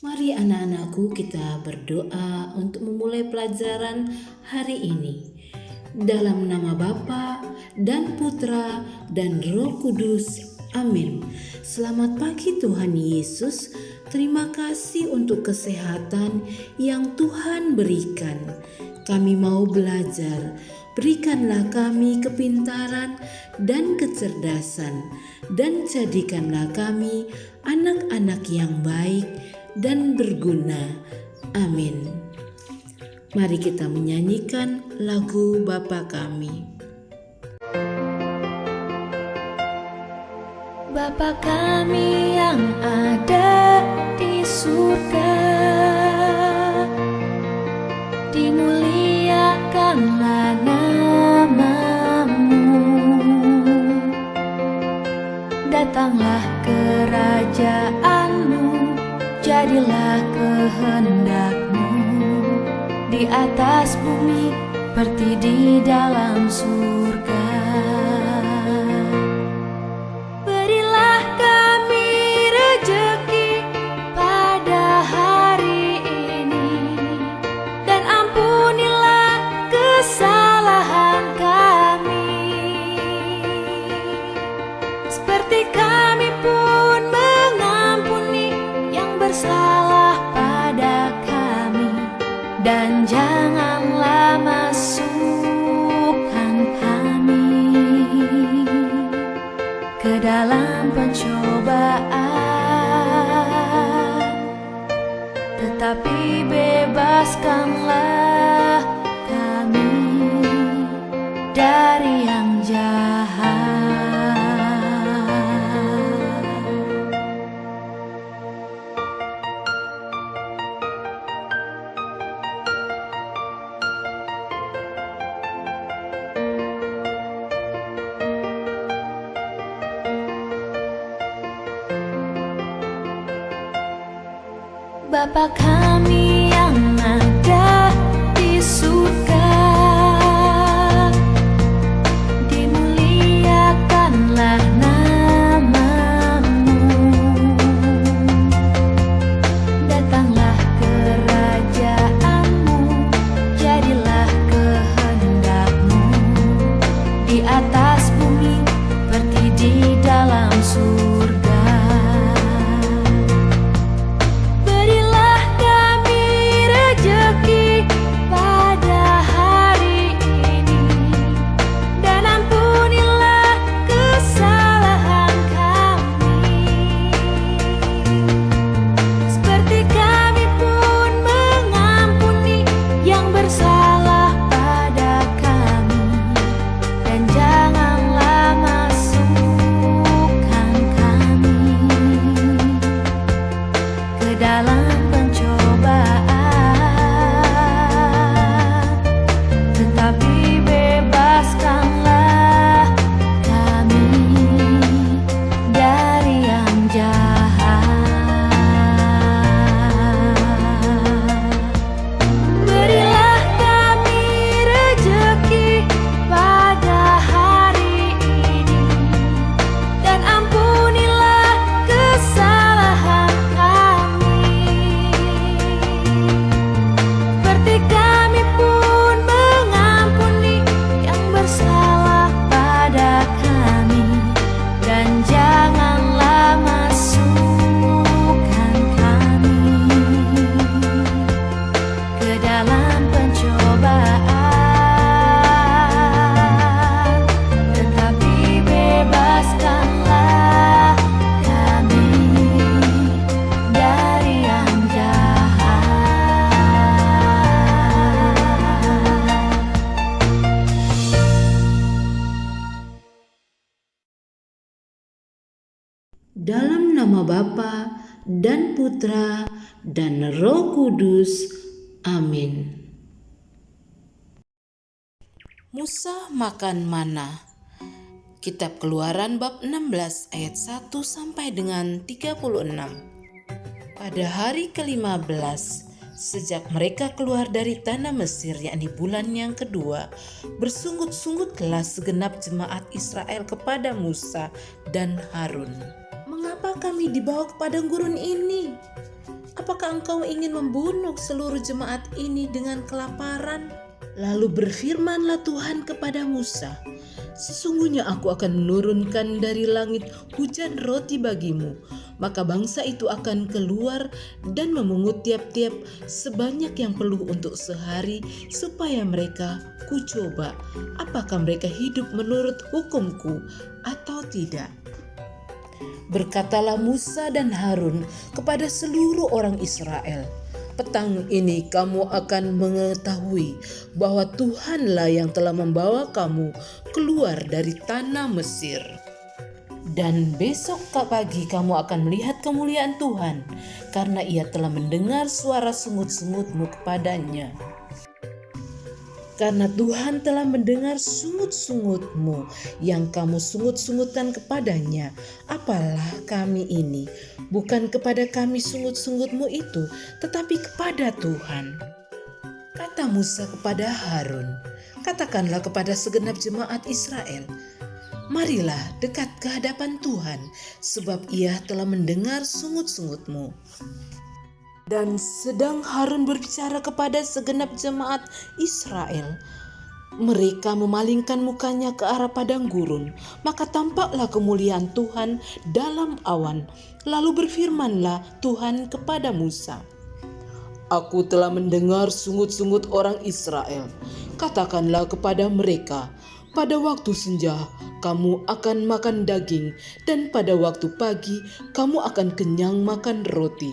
Mari anak-anakku kita berdoa untuk memulai pelajaran hari ini. Dalam nama Bapa dan Putra dan Roh Kudus. Amin. Selamat pagi Tuhan Yesus. Terima kasih untuk kesehatan yang Tuhan berikan. Kami mau belajar. Berikanlah kami kepintaran dan kecerdasan, dan jadikanlah kami anak-anak yang baik dan berguna. Amin. Mari kita menyanyikan lagu Bapa Kami. Bapa kami yang ada di surga, dimuliakanlah nama-Mu. Datanglah kerajaan-Mu, jadilah kehendak-Mu di atas bumi seperti di dalam surga. Berilah kami rejeki pada hari ini, dan ampunilah kesalahan kami, seperti kami pun mengampuni yang bersalah pada kami. Dan janganlah masukkan kami ke dalam pencobaan, tetapi bebaskanlah kami dari yang jahat. Bapa kami yang ada di surga, dimuliakanlah nama-Mu. Datanglah kerajaan-Mu, jadilah kehendak-Mu di atas bumi seperti di dalam surga. Dalam nama Bapa dan Putra dan Roh Kudus. Amin. Musa makan mana. Kitab Keluaran bab 16 ayat 1 sampai dengan 36. Pada hari ke-15 sejak mereka keluar dari tanah Mesir, yakni bulan yang kedua, bersungut-sungutlah segenap jemaat Israel kepada Musa dan Harun. Mengapa kami dibawa ke padang gurun ini? Apakah apakah engkau ingin membunuh seluruh jemaat ini dengan kelaparan?" Lalu berfirmanlah Tuhan kepada Musa, "Sesungguhnya aku akan menurunkan dari langit hujan roti bagimu, maka bangsa itu akan keluar dan memungut tiap-tiap sebanyak yang perlu untuk sehari, supaya mereka kucoba apakah mereka hidup menurut hukumku atau tidak." Berkatalah Musa dan Harun kepada seluruh orang Israel, "Petang ini kamu akan mengetahui bahwa Tuhanlah yang telah membawa kamu keluar dari tanah Mesir. Dan besok pagi kamu akan melihat kemuliaan Tuhan, karena Ia telah mendengar suara sungut-sungutmu kepadanya." Karena Tuhan telah mendengar sungut-sungutmu yang kamu sungut-sungutkan kepadanya, apalah kami ini, bukan kepada kami sungut-sungutmu itu, tetapi kepada Tuhan. Kata Musa kepada Harun, "Katakanlah kepada segenap jemaat Israel, marilah dekat ke hadapan Tuhan, sebab Ia telah mendengar sungut-sungutmu." Dan sedang Harun berbicara kepada segenap jemaat Israel, mereka memalingkan mukanya ke arah padang gurun, maka tampaklah kemuliaan Tuhan dalam awan. Lalu berfirmanlah Tuhan kepada Musa, "Aku telah mendengar sungut-sungut orang Israel. Katakanlah kepada mereka, pada waktu senja kamu akan makan daging, dan pada waktu pagi kamu akan kenyang makan roti.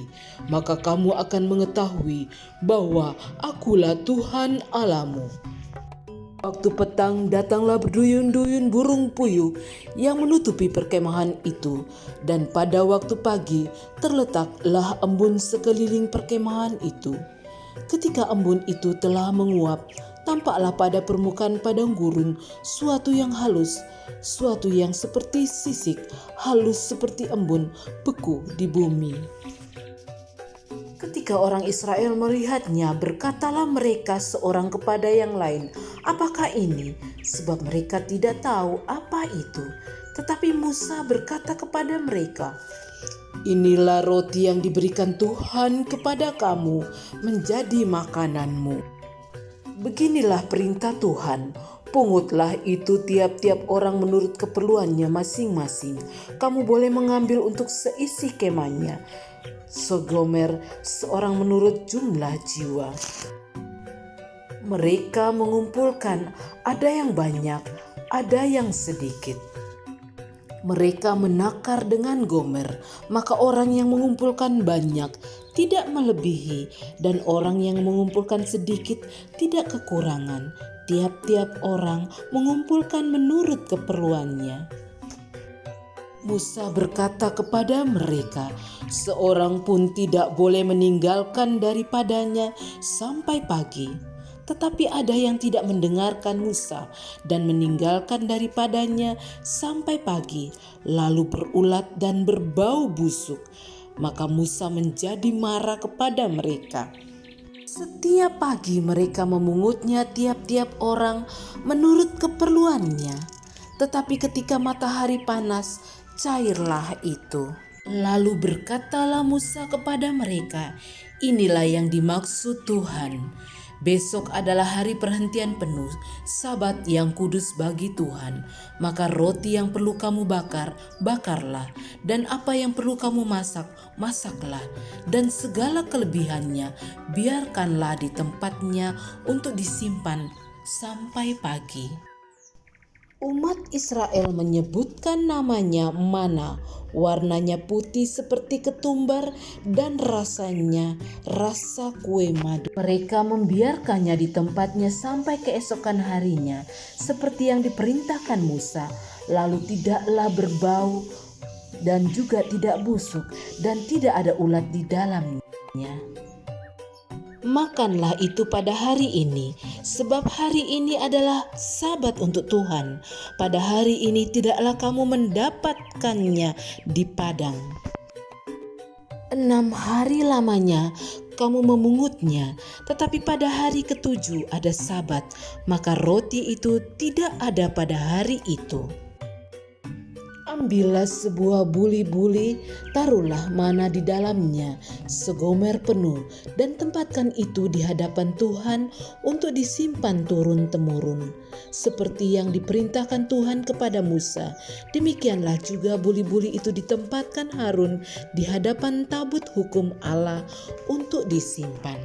Maka kamu akan mengetahui bahwa Akulah Tuhan Allahmu." Waktu petang datanglah berduyun-duyun burung puyuh yang menutupi perkemahan itu, dan pada waktu pagi terletaklah embun sekeliling perkemahan itu. Ketika embun itu telah menguap, tampaklah pada permukaan padang gurun suatu yang halus, suatu yang seperti sisik, halus seperti embun, beku di bumi. Ketika orang Israel melihatnya, berkatalah mereka seorang kepada yang lain, "Apakah ini?" Sebab mereka tidak tahu apa itu. Tetapi Musa berkata kepada mereka, "Inilah roti yang diberikan Tuhan kepada kamu menjadi makananmu. Beginilah perintah Tuhan, pungutlah itu tiap-tiap orang menurut keperluannya masing-masing. Kamu boleh mengambil untuk seisi kemahnya, segomer seorang menurut jumlah jiwa." Mereka mengumpulkan, ada yang banyak, ada yang sedikit. Mereka menakar dengan gomer, maka orang yang mengumpulkan banyak tidak melebihi, dan orang yang mengumpulkan sedikit tidak kekurangan. Tiap-tiap orang mengumpulkan menurut keperluannya. Musa berkata kepada mereka, "Seorang pun tidak boleh meninggalkan daripadanya sampai pagi." Tetapi ada yang tidak mendengarkan Musa dan meninggalkan daripadanya sampai pagi, lalu berulat dan berbau busuk. Maka Musa menjadi marah kepada mereka. Setiap pagi mereka memungutnya tiap-tiap orang menurut keperluannya. Tetapi ketika matahari panas, cairlah itu. Lalu berkatalah Musa kepada mereka, "Inilah yang dimaksud Tuhan. Besok adalah hari perhentian penuh, Sabat yang kudus bagi Tuhan. Maka roti yang perlu kamu bakar, bakarlah, dan apa yang perlu kamu masak, masaklah, dan segala kelebihannya biarkanlah di tempatnya untuk disimpan sampai pagi." Umat Israel menyebutkan namanya mana, warnanya putih seperti ketumbar dan rasanya rasa kue madu. Mereka membiarkannya di tempatnya sampai keesokan harinya, seperti yang diperintahkan Musa, lalu tidaklah berbau dan juga tidak busuk, dan tidak ada ulat di dalamnya. Makanlah itu pada hari ini, sebab hari ini adalah Sabat untuk Tuhan. Pada hari ini tidaklah kamu mendapatkannya di padang. 6 hari lamanya kamu memungutnya, tetapi pada hari ke-7 ada Sabat, maka roti itu tidak ada pada hari itu. Ambillah sebuah buli-buli, taruhlah mana di dalamnya, segomer penuh, dan tempatkan itu di hadapan Tuhan untuk disimpan turun-temurun. Seperti yang diperintahkan Tuhan kepada Musa, demikianlah juga buli-buli itu ditempatkan Harun di hadapan tabut hukum Allah untuk disimpan.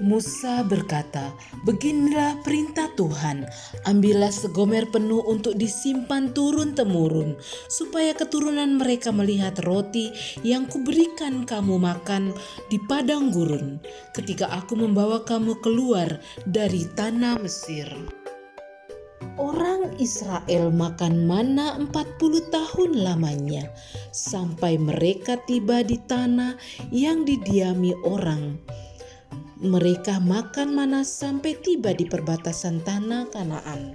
Musa berkata, "Beginilah perintah Tuhan, ambillah segomer penuh untuk disimpan turun-temurun, supaya keturunan mereka melihat roti yang kuberikan kamu makan di padang gurun, ketika aku membawa kamu keluar dari tanah Mesir." Orang Israel makan mana 40 tahun lamanya, sampai mereka tiba di tanah yang didiami orang. Mereka makan mana sampai tiba di perbatasan tanah Kanaan.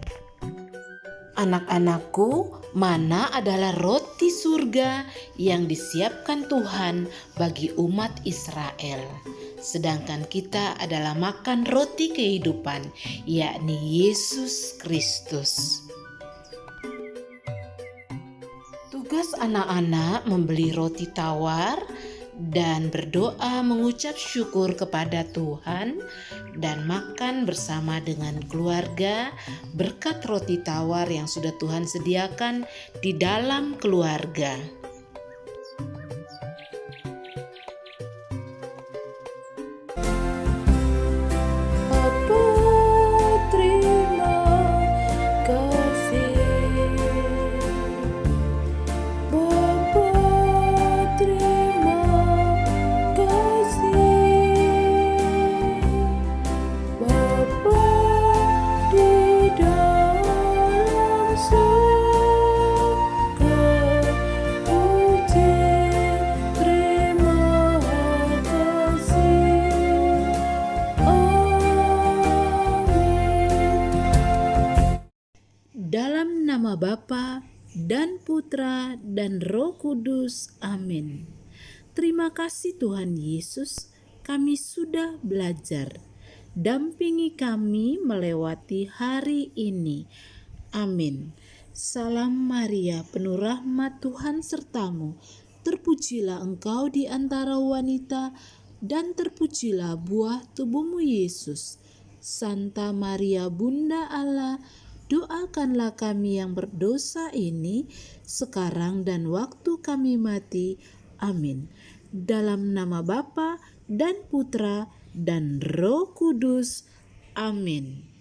Anak-anakku, mana adalah roti surga yang disiapkan Tuhan bagi umat Israel. Sedangkan kita adalah makan roti kehidupan, yakni Yesus Kristus. Tugas anak-anak membeli roti tawar dan berdoa mengucap syukur kepada Tuhan dan makan bersama dengan keluarga berkat roti tawar yang sudah Tuhan sediakan di dalam keluarga. Bapa, terima kasih. Bapa, terima kasih. Bapa di dalam surga, puji terima kasih. Dalam nama Bapa dan Putra dan Roh Kudus. Amin. Terima kasih Tuhan Yesus, kami sudah belajar. Dampingi kami melewati hari ini. Amin. Salam Maria, penuh rahmat Tuhan sertamu. Terpujilah engkau di antara wanita, dan terpujilah buah tubuhmu Yesus. Santa Maria Bunda Allah, doakanlah kami yang berdosa ini, sekarang dan waktu kami mati. Amin. Dalam nama Bapa dan Putra dan Roh Kudus. Amin.